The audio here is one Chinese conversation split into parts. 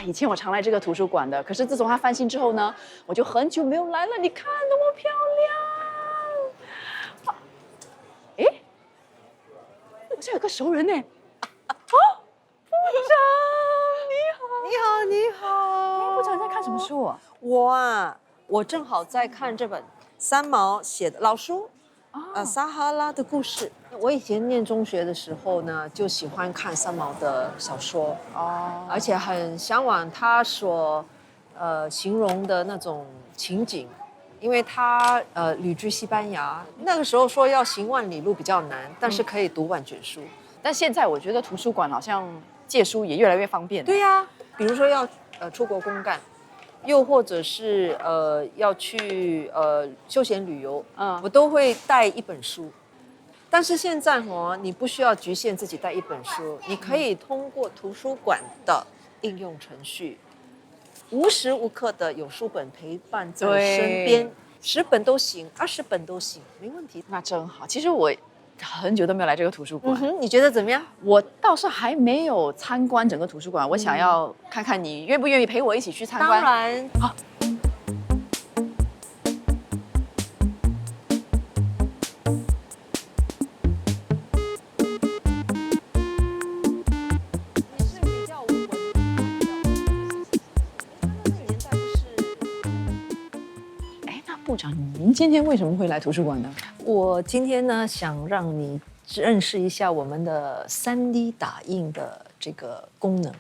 以前我常来这个图书馆的，可是自从它翻新之后呢，我就很久没有来了。你看那么漂亮，哎，好像有个熟人呢。哦，部长你好。部长在看什么书啊？我正好在看这本三毛写的老书，撒哈拉的故事。我以前念中学的时候呢，就喜欢看三毛的小说，而且很向往他所形容的那种情景，因为他旅居西班牙，那个时候说要行万里路比较难，但是可以读万卷书。但现在我觉得图书馆好像借书也越来越方便。对呀，比如说要出国公干，又或者是要去休闲旅游，我都会带一本书。但是现在你不需要局限自己带一本书，你可以通过图书馆的应用程序，无时无刻的有书本陪伴在身边，10本都行，20本都行，没问题。那真好。其实我很久都没有来这个图书馆，你觉得怎么样？我倒是还没有参观整个图书馆，我想要看看你愿不愿意陪我一起去参观。当然，好。部长，您今天为什么会来图书馆呢？我今天呢，想让你认识一下我们的3D 打印的这个功能。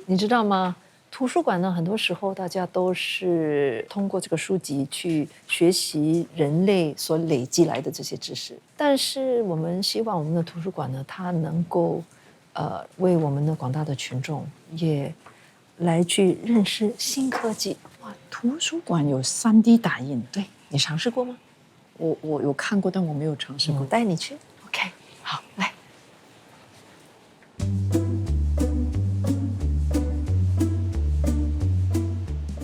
你知道吗？图书馆呢，很多时候大家都是通过这个书籍去学习人类所累积来的这些知识，但是我们希望我们的图书馆呢，它能够为我们的广大的群众也来去认识新科技。图书馆有3D 打印，对，你尝试过吗？我有看过，但我没有尝试过。我带你去。 OK， 好，来。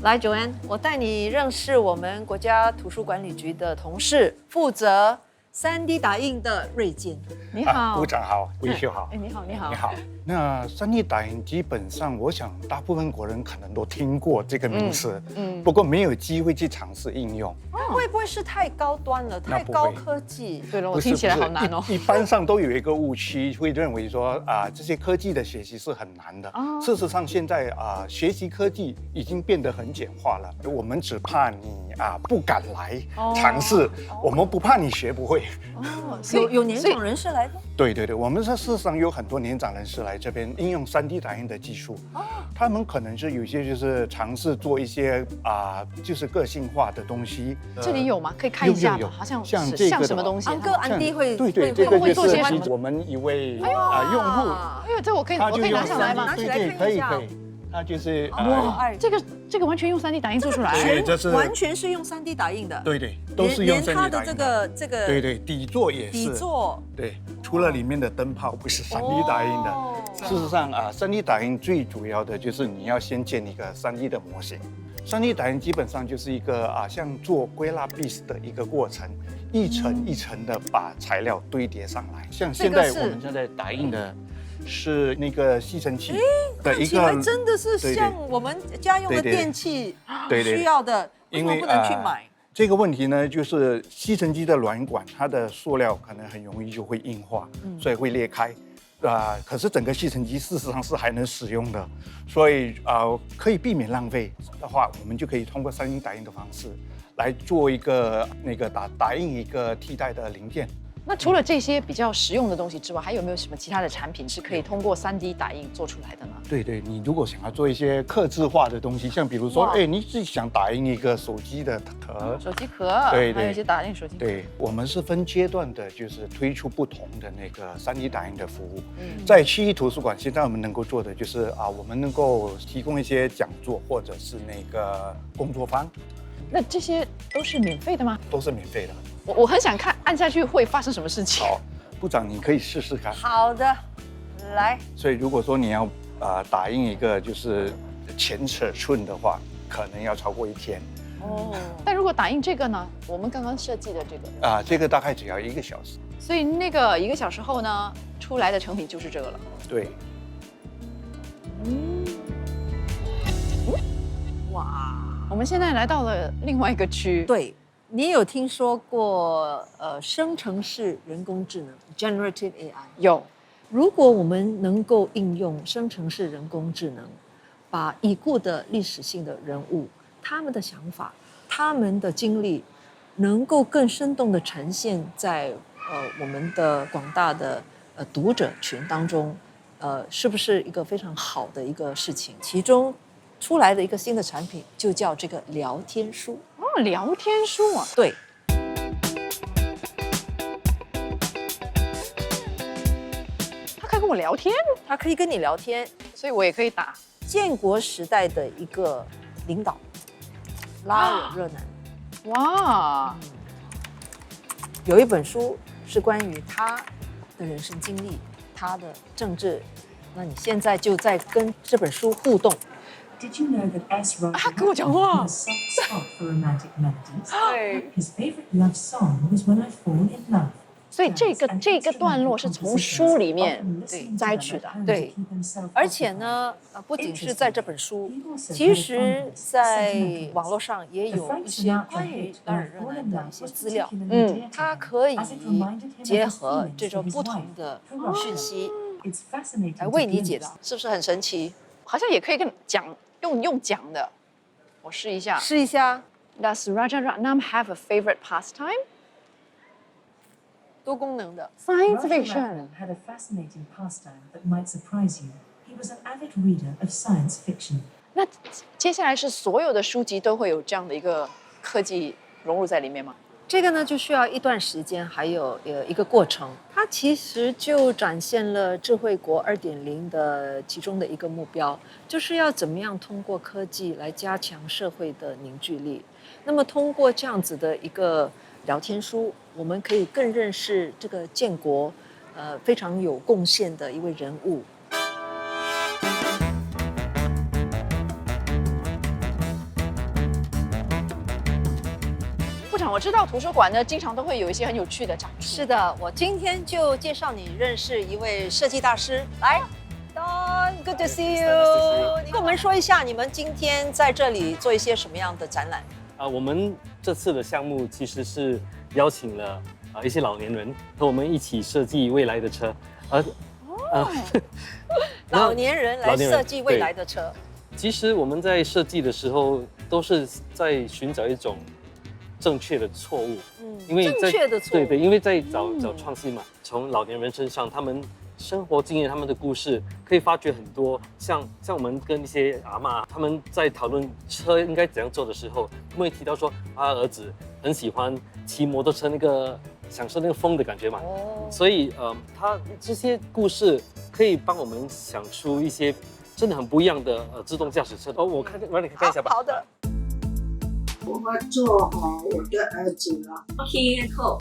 来 ，Joanne， 我带你认识我们国家图书管理局的同事，负责3D 打印的瑞健。你好，部长好，维修好。你好，你好，你好。那3D 打印基本上，我想大部分国人可能都听过这个名词，不过没有机会去尝试应用。会不会是太高端了，太高科技？对了，我听起来好难哦。一般上都有一个误区，会认为说这些科技的学习是很难的。事实上，现在学习科技已经变得很简化了。我们只怕你不敢来尝试，我们不怕你学不会。有年长人士来的？对，我们事实上有很多年长人士来这边应用3D 打印的技术。他们可能是有些就是尝试做一些就是个性化的东西。这里有吗？可以看一下吗？好像像这个像什么东西？安迪会对，这个就是我们一位用户。哎呦，这我可以拿上来吗？拿起来可以。它就是哇，这个完全用3D 打印做出来，完全是用3D 打印的。对，都是用3D 打印的。连它的这个对，底座也是。底座对，除了里面的灯泡不是3D 打印的。事实上3D 打印最主要的就是你要先建一个3D 的模型。3D 打印基本上就是一个像做归纳币的一个过程，一层一层的把材料堆叠上来。像现在我们现在打印的是那个吸尘器的一个，看起来真的是像我们家用的电器需要的，为什么不能去买？这个问题呢，就是吸尘机的软管，它的塑料可能很容易就会硬化，所以会裂开。可是整个吸尘机事实上是还能使用的，所以可以避免浪费的话，我们就可以通过3D 打印的方式来做一个打印一个替代的零件。那除了这些比较实用的东西之外，还有没有什么其他的产品是可以通过3D 打印做出来的呢？对，你如果想要做一些客制化的东西，像比如说，你自己想打印一个手机的壳，手机壳，对，还有一些打印手机壳。对，我们是分阶段的，就是推出不同的那个3D 打印的服务。在区域图书馆，现在我们能够做的就是我们能够提供一些讲座或者是那个工作坊。那这些都是免费的吗？都是免费的。我很想看，按下去会发生什么事情。好，部长你可以试试看。好的，来。所以如果说你要打印一个就是前尺寸的话，可能要超过1天。但如果打印这个呢？我们刚刚设计的这个这个大概只要1个小时。所以那个1个小时后呢，出来的成品就是这个了。对。哇，我们现在来到了另外一个区，对，你有听说过生成式人工智能 （generative AI）？有，如果我们能够应用生成式人工智能，把已故的历史性的人物他们的想法、他们的经历，能够更生动地呈现在我们的广大的读者群当中，是不是一个非常好的一个事情？其中出来的一个新的产品就叫这个聊天书。哦，聊天书啊，对，他可以跟我聊天，它可以跟你聊天。所以我也可以打。建国时代的一个领导拉尔热南，哇，有一本书是关于他的人生经历，他的政治。那你现在就在跟这本书互动。Did you know that S. Roger 他跟我讲话 had a soft spot for romantic melodies? 对， His favorite love song was When I Fall in Love. 所以这个段落是从书里面对摘取的。对，而且呢，不仅是在这本书，其实在网络上也有一些关于拉尔热南的一些资料。它可以结合这种不同的讯息来为你解答，是不是很神奇？好像也可以跟讲用讲的，我试一下。试一下， Does Raja Ratnam have a favorite pastime? 多功能的。 Science Roger fiction. Ratnam had a fascinating pastime that might surprise you. He was an avid reader of science fiction. 那接下来是所有的书籍都会有这样的一个科技融入在里面吗？这个呢，就需要一段时间，还有一个过程。它其实就展现了智慧国2.0的其中的一个目标，就是要怎么样通过科技来加强社会的凝聚力。那么通过这样子的一个聊天书，我们可以更认识这个建国非常有贡献的一位人物。部长，我知道图书馆呢经常都会有一些很有趣的展出。是的，我今天就介绍你认识一位设计大师。来 ，Don，good to see you。你跟我们说一下，你们今天在这里做一些什么样的展览？我们这次的项目其实是邀请了一些老年人和我们一起设计未来的车，老年人来设计未来的车。其实我们在设计的时候都是在寻找一种正确的错误，因为正确的错误，对，因为在找创新嘛，从老年人身上他们生活经验、他们的故事，可以发掘很多。像我们跟一些阿嬷，他们在讨论车应该怎样做的时候，他们会提到说，他儿子很喜欢骑摩托车，享受那个风的感觉嘛。所以他这些故事可以帮我们想出一些真的很不一样的自动驾驶车。我看，让你看一下吧。好的。我会做我的儿子了。OK， 后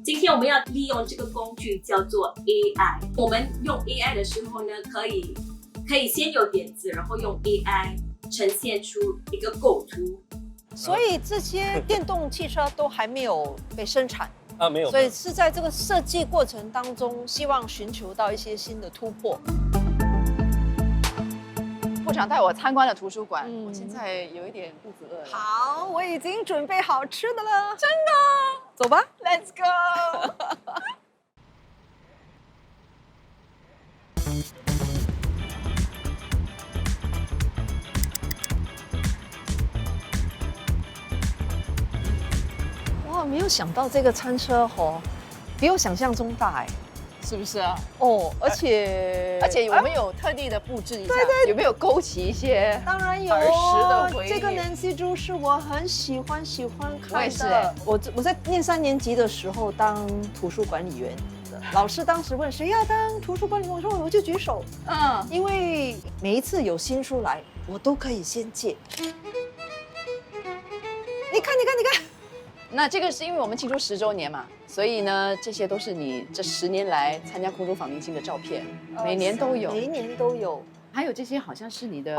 今天我们要利用这个工具叫做 AI。我们用 AI 的时候呢，可以先有点子，然后用 AI 呈现出一个构图。所以这些电动汽车都还没有被生产没有。所以是在这个设计过程当中，希望寻求到一些新的突破。部长带我参观了图书馆，我现在有一点肚子饿了。好，我已经准备好吃的了。真的？走吧 ，Let's go 。哇，没有想到这个餐车比我想象中大哎。是不是啊？而且我们有特地的布置一下，有没有勾起一些当然有儿时的回忆？这个 Nancy 猪是我很喜欢看的。我也是我在念3年级的时候当图书管理员，老师当时问谁要当图书管理员，我就举手。因为每一次有新书来，我都可以先借。你看。那这个是因为我们庆祝10周年嘛，所以呢，这些都是你这10年来参加空中访明星的照片，每年都有。每一年都有。还有这些好像是你的，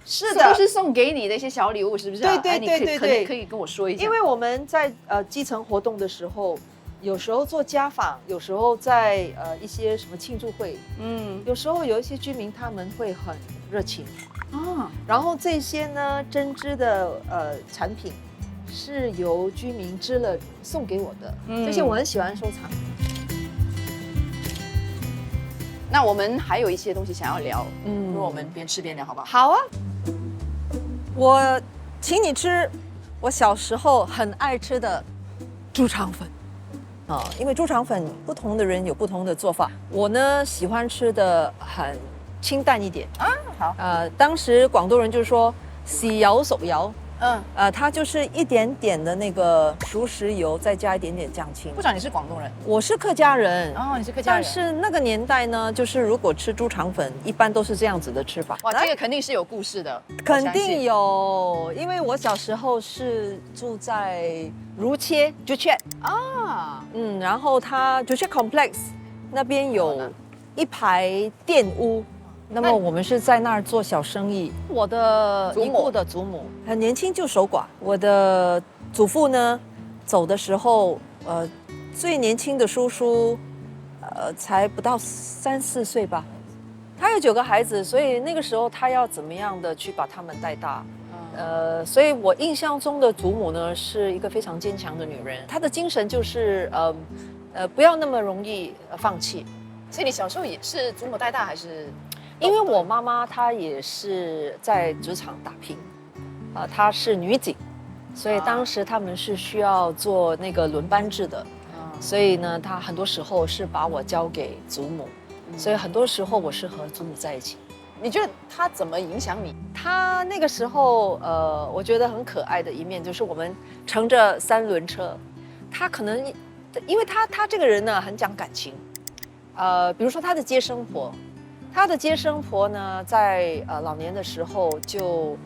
是的，都是送给你的一些小礼物，是不是？对，你可以跟我说一下。因为我们在基层活动的时候，有时候做家访，有时候在一些什么庆祝会，有时候有一些居民他们会很热情。啊，然后这些呢针织的产品是由居民织了送给我的，这些我很喜欢收藏。那我们还有一些东西想要聊，嗯不如我们边吃边聊好不好？好啊，我请你吃我小时候很爱吃的猪肠粉。因为猪肠粉不同的人有不同的做法，我呢喜欢吃的很清淡一点啊，好，当时广东人就说豉油熟油，嗯，它就是一点点的那个熟食油，再加一点点酱青。部长你是广东人，我是客家人，哦，你是客家人，但是那个年代呢，就是如果吃猪肠粉，一般都是这样子的吃法。哇，这个肯定是有故事的，肯定有，因为我小时候是住在如切竹雀啊，然后它竹雀 Complex 那边有一排店屋，那么我们是在那儿做小生意。我的祖母已故的祖母很年轻就守寡，我的祖父呢走的时候，最年轻的叔叔，才不到3、4岁吧。他有9个孩子，所以那个时候他要怎么样的去把他们带大？所以我印象中的祖母呢是一个非常坚强的女人，她的精神就是不要那么容易放弃。所以你小时候也是祖母带大还是？因为我妈妈她也是在职场打拼，她是女警，所以当时他们是需要做那个轮班制的，所以呢，她很多时候是把我交给祖母，所以很多时候我是和祖母在一起。你觉得她怎么影响你？她那个时候，我觉得很可爱的一面就是我们乘着3轮车，她可能因为她这个人呢很讲感情，比如说她的接生婆。她的接生婆呢，在老年的时候就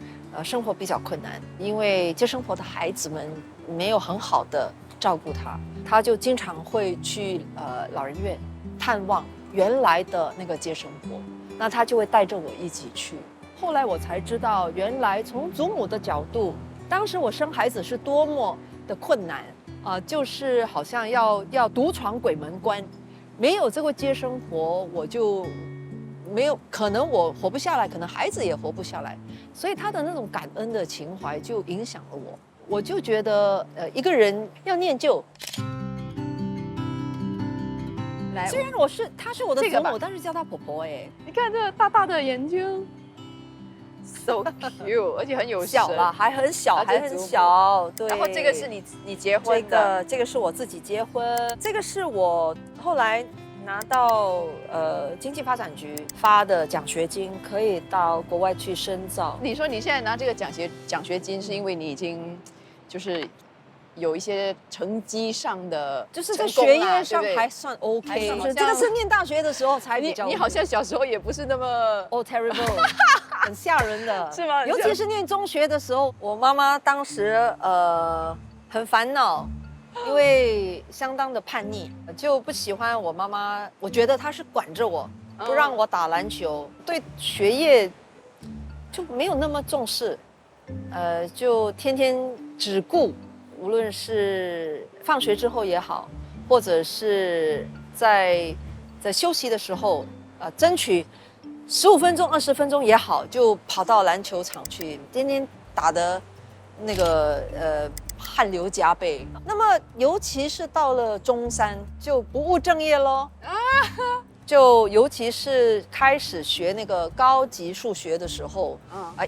生活比较困难，因为接生婆的孩子们没有很好的照顾她，她就经常会去老人院探望原来的那个接生婆，那她就会带着我一起去。后来我才知道，原来从祖母的角度，当时我生孩子是多么的困难就是好像要独闯鬼门关，没有这个接生婆，我就。没有可能我活不下来，可能孩子也活不下来，所以他的那种感恩的情怀就影响了我。我就觉得，一个人要念旧。来，虽然她是我的祖母，但是叫她婆婆哎。你看这大大的眼睛 ，so cute， 而且很有小啦，还很小，还很小。对。然后这个是你结婚的，这个是我自己结婚，这个是我后来。拿到经济发展局发的奖学金，可以到国外去深造。你说你现在拿这个奖学金，是因为你已经就是有一些成绩上的，就是在学业上还算 OK。还这个是念大学的时候才比较。你好像小时候也不是那么terrible， 很吓人的，是吗？尤其是念中学的时候，我妈妈当时很烦恼。因为相当的叛逆，就不喜欢我妈妈。我觉得她是管着我，不让我打篮球，对学业就没有那么重视，就天天只顾，无论是放学之后也好，或者是在休息的时候，争取15分钟、20分钟也好，就跑到篮球场去，天天打的那个汗流浃背。那么尤其是到了中3就不务正业咯，就尤其是开始学那个高级数学的时候，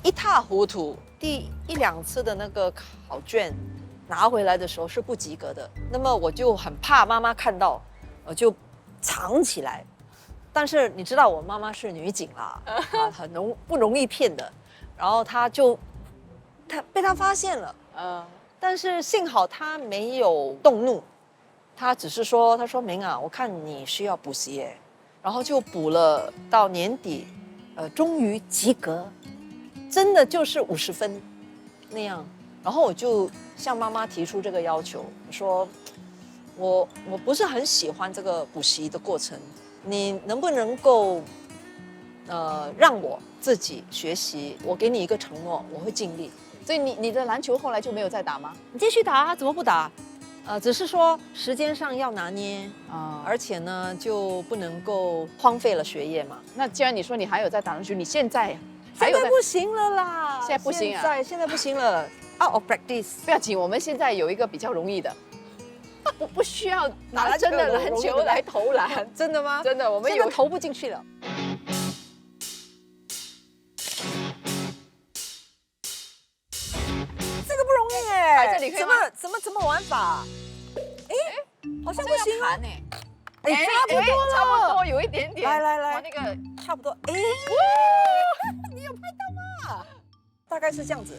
一塌糊涂。第1、2次的那个考卷拿回来的时候是不及格的，那么我就很怕妈妈看到，我就藏起来。但是你知道我妈妈是女警啦，很不容易骗的，然后她被她发现了，但是幸好他没有动怒，他只是说，他说明啊，我看你需要补习耶，然后就补了到年底，终于及格，真的就是50分那样。然后我就向妈妈提出这个要求，说我不是很喜欢这个补习的过程，你能不能够让我自己学习？我给你一个承诺，我会尽力。所以你的篮球后来就没有再打吗？你继续打啊，怎么不打？只是说时间上要拿捏而且呢就不能够荒废了学业嘛。那既然你说你还有在打篮球，你现在现在不行了啦，现在不行啊现在不行了 ，out of practice。不要紧，我们现在有一个比较容易的，不需要拿真的篮球来投篮。真的吗？真的，我们有现在投不进去了。这个不容易耶，摆这里可以吗怎么玩法？哎，好像不行哦。呢。哎，差不多了，差不多有一点点。来哇，那个差不多。哎，你有拍到吗？大概是这样子。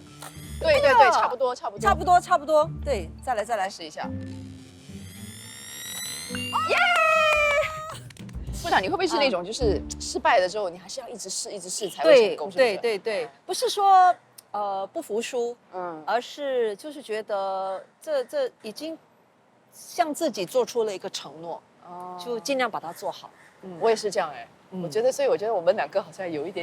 对对对，差不多差不多差不多。对，再来试一下。耶！部长，你会不会是那种就是失败了之后，你还是要一直试才会成功？是不是？对，不是说不服输，嗯，而是就是觉得这已经向自己做出了一个承诺，就尽量把它做好。我也是这样哎，我觉得，所以我觉得我们两个好像有一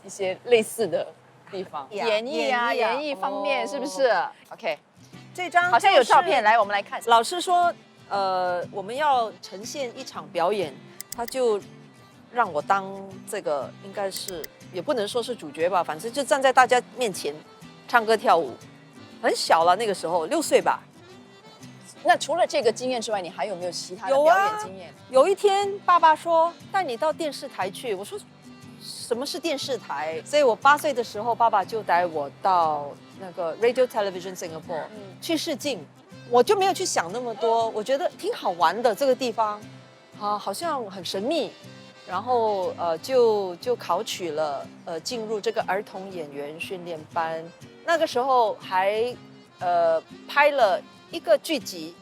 些类似的地方，演绎方面是不是 ？OK， 这张好像有照片，来我们来看。老师说，我们要呈现一场表演，他就让我当这个，应该是也不能说是主角吧，反正就站在大家面前唱歌跳舞，很小了那个时候6岁吧。那除了这个经验之外，你还有没有其他的有表演经验？有一天，爸爸说带你到电视台去，我说什么是电视台？所以我8岁的时候，爸爸就带我到那个 Radio Television Singapore 去试镜，我就没有去想那么多，我觉得挺好玩的这个地方，好像很神秘，然后就考取了进入这个儿童演员训练班，那个时候还拍了一个剧集。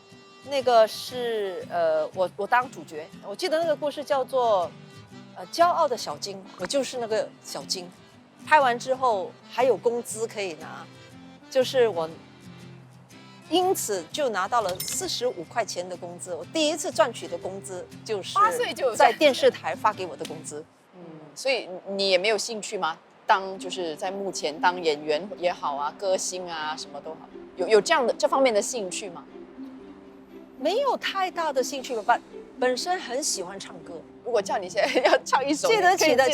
那个是我当主角，我记得那个故事叫做骄傲的小金，我就是那个小金。拍完之后还有工资可以拿，就是我因此就拿到了45块钱的工资。我第一次赚取的工资就是8岁就在电视台发给我的工资。所以你也没有兴趣吗？就是在目前当演员也好啊，歌星啊，什么都好，有这方面的兴趣吗？没有太大的兴趣吧，本身很喜欢唱歌。如果叫你现在要唱一首，记得，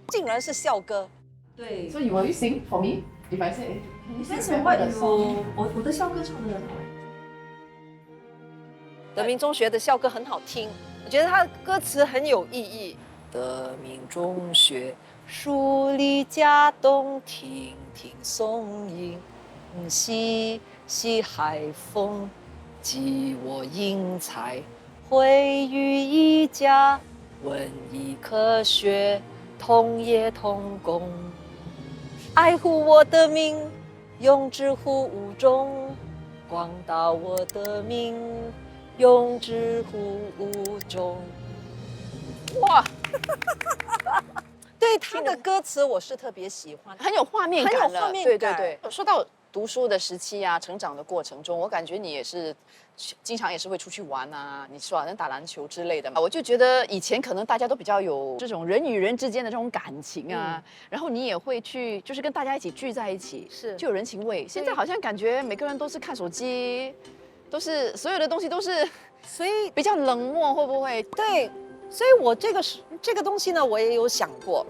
竟然是校歌。对。So will you sing for me? If I say, That's what you. 我的校歌唱得很好。德明中学的校歌很好听，我觉得它的歌词很有意义。德明中学，树立家东，听听松影，细细海风。记我英才，会语一家，文艺科学，同业同工，爱护我的命，永之乎无中，广大我的命，永之乎无中。哇，对他的歌词我是特别喜欢，很有画面感了，很有画面感。对，说到读书的时期啊，成长的过程中，我感觉你也是经常也是会出去玩啊，你说好像打篮球之类的嘛。我就觉得以前可能大家都比较有这种人与人之间的这种感情啊，然后你也会去就是跟大家一起聚在一起，就有人情味。现在好像感觉每个人都是看手机，都是所有的东西都是，所以比较冷漠，会不会？对，所以我这个东西呢，我也有想过，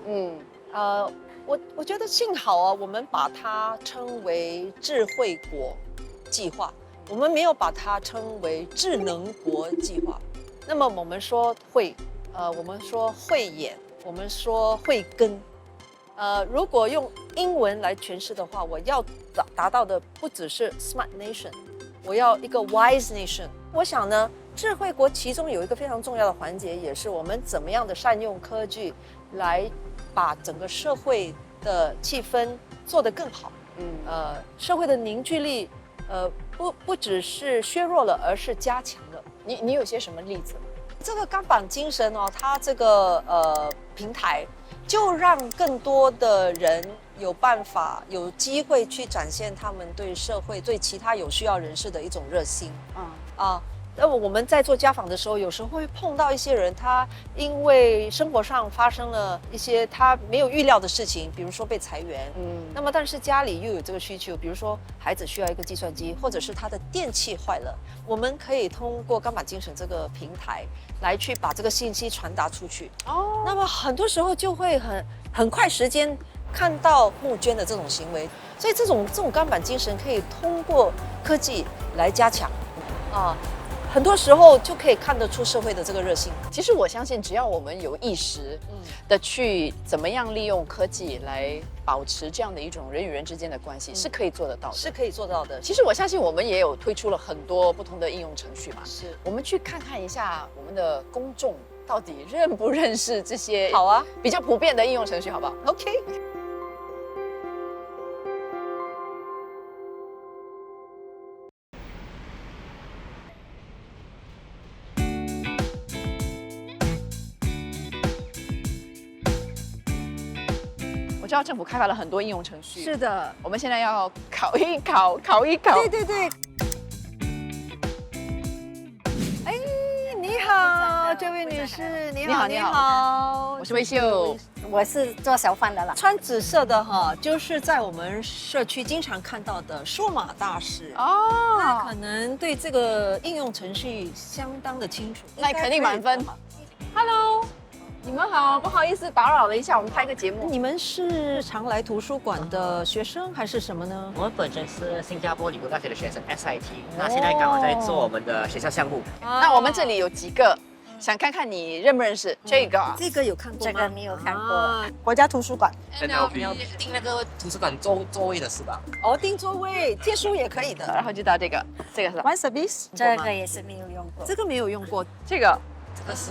我觉得幸好啊，我们把它称为智慧国计划，我们没有把它称为智能国计划。那么我们说会，我们说慧眼，我们说慧根。如果用英文来诠释的话，我要达到的不只是 smart nation， 我要一个 wise nation。我想呢，智慧国其中有一个非常重要的环节，也是我们怎么样的善用科技来把整个社会的气氛做得更好。社会的凝聚力，不只是削弱了，而是加强了。你有些什么例子？这个钢板精神哦，它这个平台就让更多的人有办法、有机会去展现他们对社会、对其他有需要人士的一种热心。那么我们在做家访的时候，有时候会碰到一些人，他因为生活上发生了一些他没有预料的事情，比如说被裁员，那么但是家里又有这个需求，比如说孩子需要一个计算机，或者是他的电器坏了，我们可以通过钢板精神这个平台来去把这个信息传达出去。那么很多时候就会很快时间看到募捐的这种行为，所以这种钢板精神可以通过科技来加强啊。很多时候就可以看得出社会的这个热心。其实我相信，只要我们有意识的去怎么样利用科技来保持这样的一种人与人之间的关系，是可以做得到的。是可以做到的。其实我相信我们也有推出了很多不同的应用程序嘛。是，我们去看看一下我们的公众到底认不认识这些好啊，比较普遍的应用程序，好不好？ OK。我知道政府开发了很多应用程序，是的，我们现在要考一考。对对对。哎，你好，这位女士，你好，你好，我是魏秀。我是做小贩的啦。穿紫色的哈，就是在我们社区经常看到的数码大使哦，他可能对这个应用程序相当的清楚，那肯定满分。Hello， 你们好，不好意思打扰了一下，我们拍个节目。你们是常来图书馆的学生还是什么呢？我们本身是新加坡理工大学的学生 SIT， 那现在刚好在做我们的学校项目。那我们这里有几个，想看看你认不认识这个？这个有看过吗？这个没有看过。国家图书馆。NLB 订那个图书馆座位的是吧？哦，订座位，借书也可以的。然后就到这个是吧 One Service， 这个也是没有用过。这个没有用过，这个这个是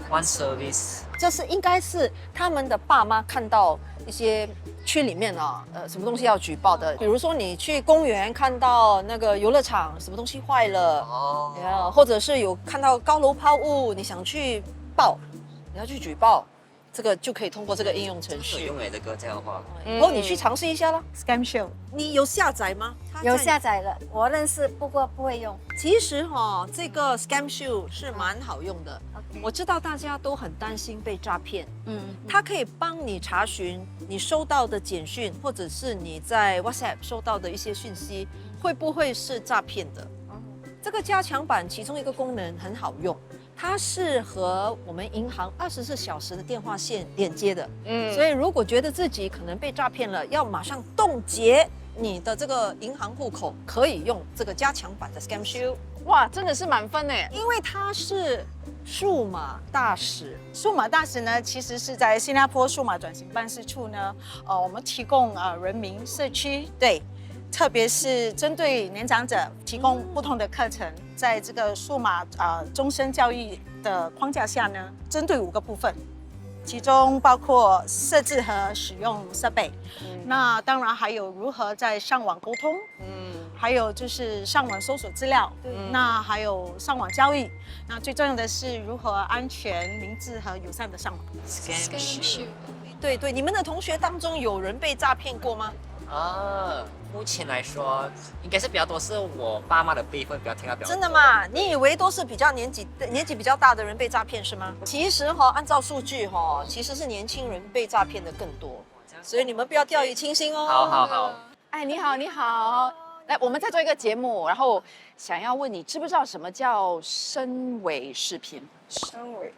One Service， 就是应该是他们的爸妈看到一些区里面啊，什么东西要举报的，比如说你去公园看到那个游乐场什么东西坏了，哦，或者是有看到高楼抛物，你想去报，你要去举报，这个就可以通过这个应用程序。用这个这样的话，以后你去尝试一下啦。 Scam Show， 你有下载吗？有下载了，我认识，不过不会用。其实这个 Scam Show 是蛮好用的。我知道大家都很担心被诈骗，它可以帮你查询你收到的简讯，或者是你在 WhatsApp 收到的一些讯息，会不会是诈骗的？这个加强版其中一个功能很好用，它是和我们银行24小时的电话线连接的，所以如果觉得自己可能被诈骗了，要马上冻结你的这个银行户口，可以用这个加强版的 Scam Shield。哇，真的是满分呢，因为它是数码大使。数码大使呢，其实是在新加坡数码转型办事处呢，我们提供人民社区对，特别是针对年长者提供不同的课程，在这个数码终身教育的框架下呢，针对5个部分。其中包括设置和使用设备，那当然还有如何在上网沟通，还有就是上网搜索资料，那还有上网交易，那最重要的是如何安全、明智和友善的上网。对对，你们的同学当中有人被诈骗过吗？目前来说应该是比较多，是我爸妈的辈分比较听到比较多。真的吗？你以为都是比较年纪比较大的人被诈骗是吗？其实按照数据其实是年轻人被诈骗的更多，所以你们不要掉以轻心哦。好。哎，你好，来，我们在做一个节目，然后想要问你，知不知道什么叫深伪视频？身为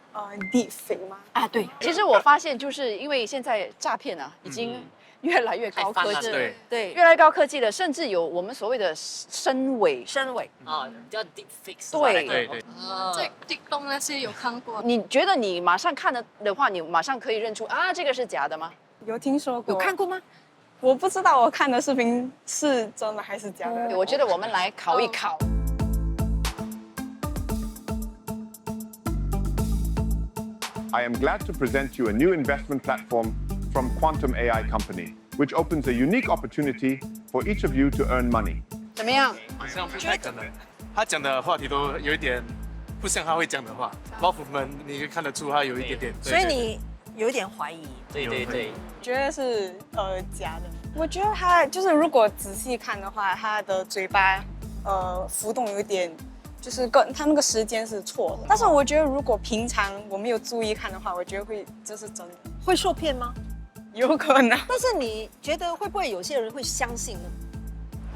deepfake 吗？啊，对。其实我发现，就是因为现在诈骗已经越来越高科技，对，越来越高科技了，甚至有我们所谓的深伪。叫 Deepfake。对。在 TikTok 那些有看过。你觉得你马上看的话，你马上可以认出这个是假的吗？有听说过？有看过吗？我不知道我看的视频是真的还是假的。我觉得我们来考一考。I am glad to present you a new investment platform from Quantum AI Company, which opens a unique opportunity for each of you to earn money. 怎么样？好像不太可能，他讲的话题都有一点不像他会讲的话。老虎们，你可以看得出他有一点点。所以你有一点怀疑。对。觉得是假的。我觉得他就是如果仔细看的话，他的嘴巴浮动有一点。就是他那个时间是错的，但是我觉得如果平常我没有注意看的话，我觉得这是真的。会受骗吗？有可能。但是你觉得会不会有些人会相信呢？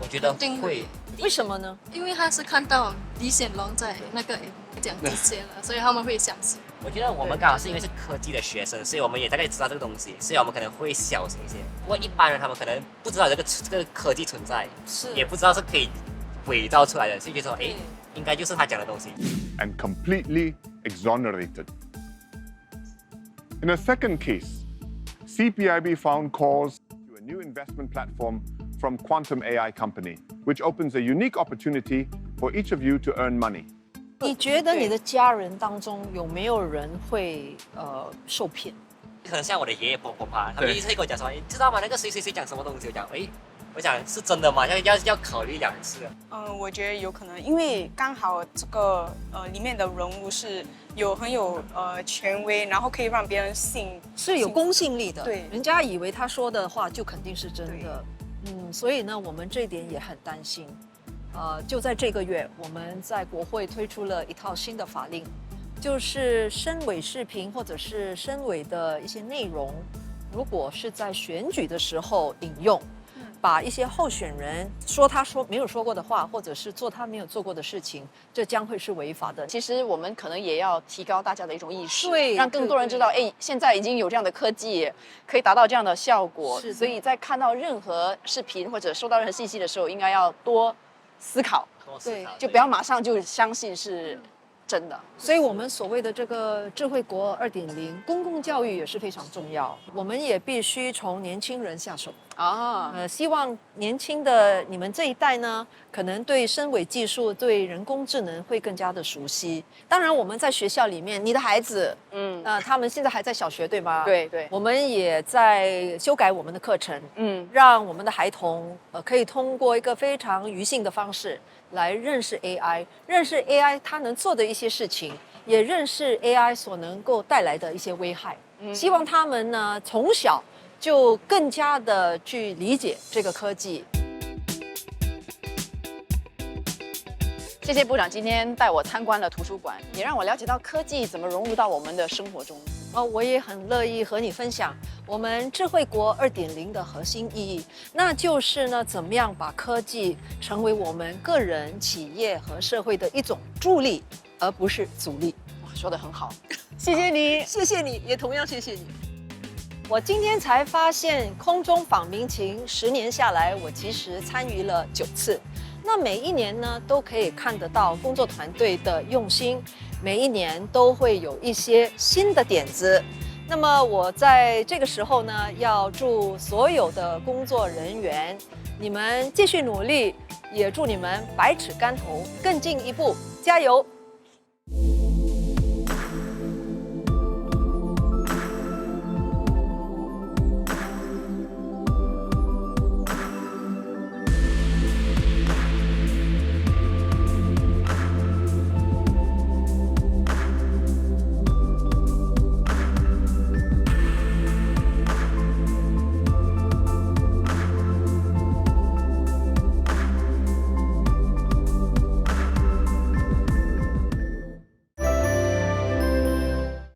我觉得会。为什么呢？因为他是看到李显龙在那个讲这些了，所以他们会相信。我觉得我们刚好是因为是科技的学生，所以我们也大概知道这个东西，所以我们可能会小心一些。不过一般人他们可能不知道这个科技存在，也不知道是可以伪造出来的，所以就说哎，应该就是他讲的东西。And completely exonerated. In a second case, CPIB found calls to a new investment platform from Quantum AI Company, which opens a unique opportunity for each of you to earn money. 你觉得你的家人当中有没有人会受骗？可能像我的爷爷婆婆吧，他们一直会跟我讲说，你知道吗？那个谁谁谁讲什么东西？我讲，哎，我讲是真的吗？要考虑2次。我觉得有可能，因为刚好这个里面的人物是很有权威，然后可以让别人信，是有公信力的。对，人家以为他说的话就肯定是真的。所以呢，我们这一点也很担心。就在这个月，我们在国会推出了一套新的法令，就是深伪视频或者是深伪的一些内容，如果是在选举的时候引用，把一些候选人说没有说过的话，或者是做他没有做过的事情，这将会是违法的。其实我们可能也要提高大家的一种意识，对，让更多人知道，哎，现在已经有这样的科技可以达到这样的效果。所以在看到任何视频或者收到任何信息的时候，应该要多思考，对，就不要马上就相信是真的。所以我们所谓的这个智慧国2.0，公共教育也是非常重要。我们也必须从年轻人下手啊。希望年轻的你们这一代呢，可能对深伪技术、对人工智能会更加的熟悉。当然，我们在学校里面，你的孩子，他们现在还在小学，对吗？对对。我们也在修改我们的课程，让我们的孩童可以通过一个非常愚性的方式来认识 AI， 认识 AI 它能做的一些事情，也认识 AI 所能够带来的一些危害。希望他们呢从小就更加的去理解这个科技。谢谢部长今天带我参观了图书馆，也让我了解到科技怎么融入到我们的生活中。我也很乐意和你分享我们智慧国2.0的核心意义，那就是呢，怎么样把科技成为我们个人、企业和社会的一种助力，而不是阻力。哇，说得很好，谢谢你，谢谢你，也同样谢谢你。我今天才发现，空中访民情10年下来，我其实参与了9次。那每一年呢，都可以看得到工作团队的用心，每一年都会有一些新的点子。那么我在这个时候呢，要祝所有的工作人员，你们继续努力，也祝你们百尺竿头更进一步，加油！